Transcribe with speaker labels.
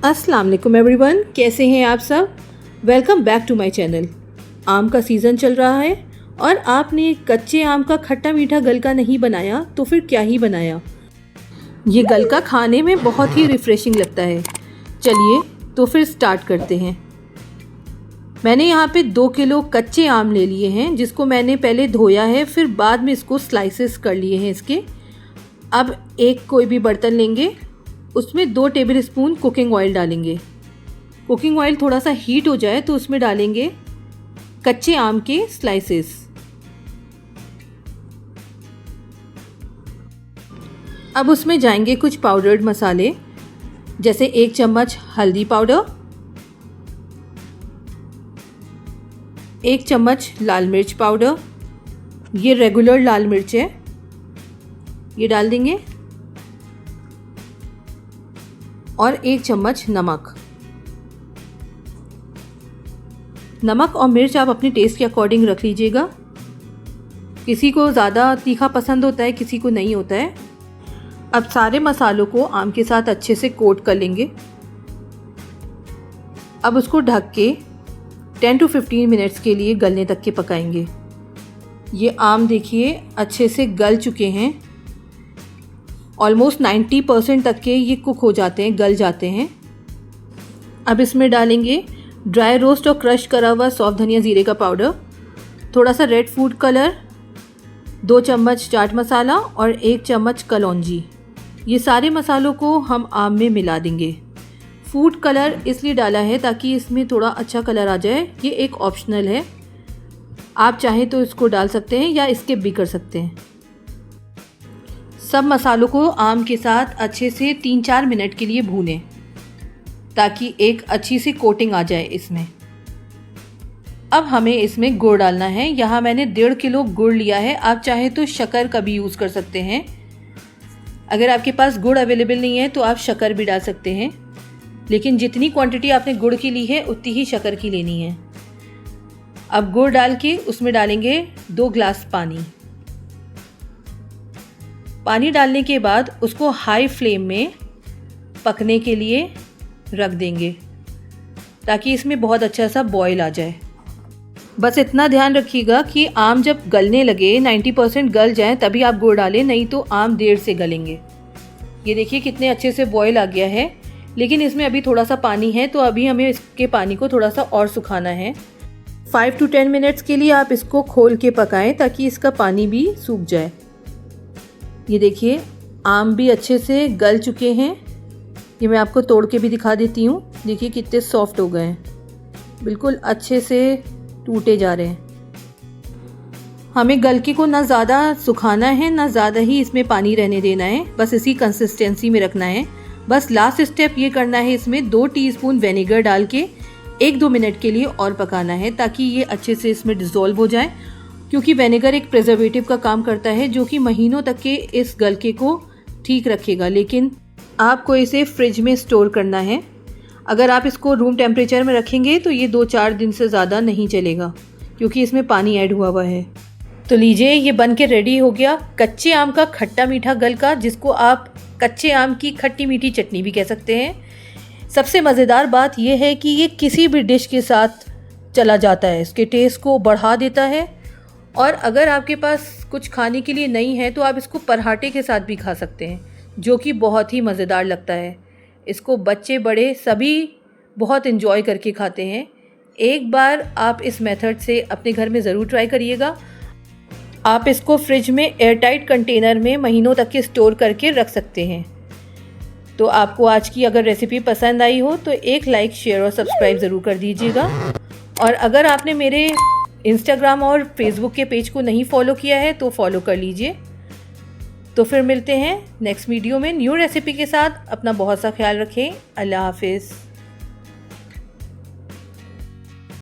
Speaker 1: अस्सलाम वालेकुम एवरीवन, कैसे हैं आप सब। Welcome back to my channel. आम का सीज़न चल रहा है और आपने कच्चे आम का खट्टा मीठा गलका नहीं बनाया तो फिर क्या ही बनाया। ये गलका खाने में बहुत ही रिफ़्रेशिंग लगता है। चलिए तो फिर स्टार्ट करते हैं। मैंने यहाँ पे 2 किलो कच्चे आम ले लिए हैं, जिसको मैंने पहले धोया है, फिर बाद में इसको स्लाइसेस कर लिए हैं इसके। अब एक कोई भी बर्तन लेंगे, उसमें 2 टेबल स्पून कुकिंग ऑयल डालेंगे। कुकिंग ऑयल थोड़ा सा हीट हो जाए तो उसमें डालेंगे कच्चे आम के स्लाइसेस। अब उसमें जाएंगे कुछ पाउडर्ड मसाले, जैसे 1 चम्मच हल्दी पाउडर, 1 चम्मच लाल मिर्च पाउडर, ये रेगुलर लाल मिर्च है, ये डाल देंगे, और 1 चम्मच नमक। नमक और मिर्च आप अपने टेस्ट के अकॉर्डिंग रख लीजिएगा। किसी को ज़्यादा तीखा पसंद होता है, किसी को नहीं होता है। अब सारे मसालों को आम के साथ अच्छे से कोट कर लेंगे। अब उसको ढक के 10 to 15 मिनट्स के लिए गलने तक के पकाएंगे। ये आम देखिए अच्छे से गल चुके हैं, ऑलमोस्ट 90% तक के ये कुक हो जाते हैं, गल जाते हैं। अब इसमें डालेंगे ड्राई रोस्ट और क्रश करा हुआ सौंफ धनिया जीरे का पाउडर, थोड़ा सा रेड फूड कलर, 2 चम्मच चाट मसाला और 1 चम्मच कलौंजी। ये सारे मसालों को हम आम में मिला देंगे। फूड कलर इसलिए डाला है ताकि इसमें थोड़ा अच्छा कलर आ जाए, ये एक ऑप्शनल है, आप चाहें तो इसको डाल सकते हैं या स्किप भी कर सकते हैं। सब मसालों को आम के साथ अच्छे से 3-4 मिनट के लिए भूनें ताकि एक अच्छी सी कोटिंग आ जाए इसमें। अब हमें इसमें गुड़ डालना है। यहाँ मैंने 1.5 किलो गुड़ लिया है, आप चाहे तो शक्कर का भी यूज़ कर सकते हैं। अगर आपके पास गुड़ अवेलेबल नहीं है तो आप शक्कर भी डाल सकते हैं, लेकिन जितनी क्वांटिटी आपने गुड़ की ली है उतनी ही शक्कर की लेनी है। अब गुड़ डाल के उसमें डालेंगे 2 ग्लास पानी। पानी डालने के बाद उसको हाई फ्लेम में पकने के लिए रख देंगे ताकि इसमें बहुत अच्छा सा बॉईल आ जाए। बस इतना ध्यान रखिएगा कि आम जब गलने लगे 90% गल जाए तभी आप गुड़ डालें, नहीं तो आम देर से गलेंगे। ये देखिए कितने अच्छे से बॉईल आ गया है, लेकिन इसमें अभी थोड़ा सा पानी है, तो अभी हमें इसके पानी को थोड़ा सा और सुखाना है। 5 to 10 मिनट्स के लिए आप इसको खोल के पकाएं ताकि इसका पानी भी सूख जाए। ये देखिए आम भी अच्छे से गल चुके हैं। ये मैं आपको तोड़ के भी दिखा देती हूँ। देखिए कितने सॉफ्ट हो गए हैं, बिल्कुल अच्छे से टूटे जा रहे हैं। हमें गलके को ना ज़्यादा सुखाना है ना ज़्यादा ही इसमें पानी रहने देना है, बस इसी कंसिस्टेंसी में रखना है। बस लास्ट स्टेप ये करना है, इसमें 2 टीस्पून विनेगर डाल के 1-2 मिनट के लिए और पकाना है ताकि ये अच्छे से इसमें डिज़ोल्व हो जाए, क्योंकि विनेगर एक प्रिजर्वेटिव का काम करता है जो कि महीनों तक के इस गलके को ठीक रखेगा। लेकिन आपको इसे फ्रिज में स्टोर करना है। अगर आप इसको रूम टेम्परेचर में रखेंगे तो ये 2-4 दिन से ज़्यादा नहीं चलेगा, क्योंकि इसमें पानी ऐड हुआ हुआ है। तो लीजिए ये बन के रेडी हो गया कच्चे आम का खट्टा मीठा गलका, जिसको आप कच्चे आम की खट्टी मीठी चटनी भी कह सकते हैं। सबसे मज़ेदार बात यह है कि ये किसी भी डिश के साथ चला जाता है, इसके टेस्ट को बढ़ा देता है। और अगर आपके पास कुछ खाने के लिए नहीं है तो आप इसको पराठे के साथ भी खा सकते हैं, जो कि बहुत ही मज़ेदार लगता है। इसको बच्चे बड़े सभी बहुत इन्जॉय करके खाते हैं। एक बार आप इस मेथड से अपने घर में ज़रूर ट्राई करिएगा। आप इसको फ्रिज में एयरटाइट कंटेनर में महीनों तक के स्टोर करके रख सकते हैं। तो आपको आज की अगर रेसिपी पसंद आई हो तो एक लाइक, शेयर और सब्सक्राइब ज़रूर कर दीजिएगा। और अगर आपने मेरे इंस्टाग्राम और फेसबुक के पेज को नहीं फॉलो किया है तो फॉलो कर लीजिए। तो फिर मिलते हैं नेक्स्ट वीडियो में न्यू रेसिपी के साथ। अपना बहुत सा ख्याल रखें। अल्लाह हाफिज़।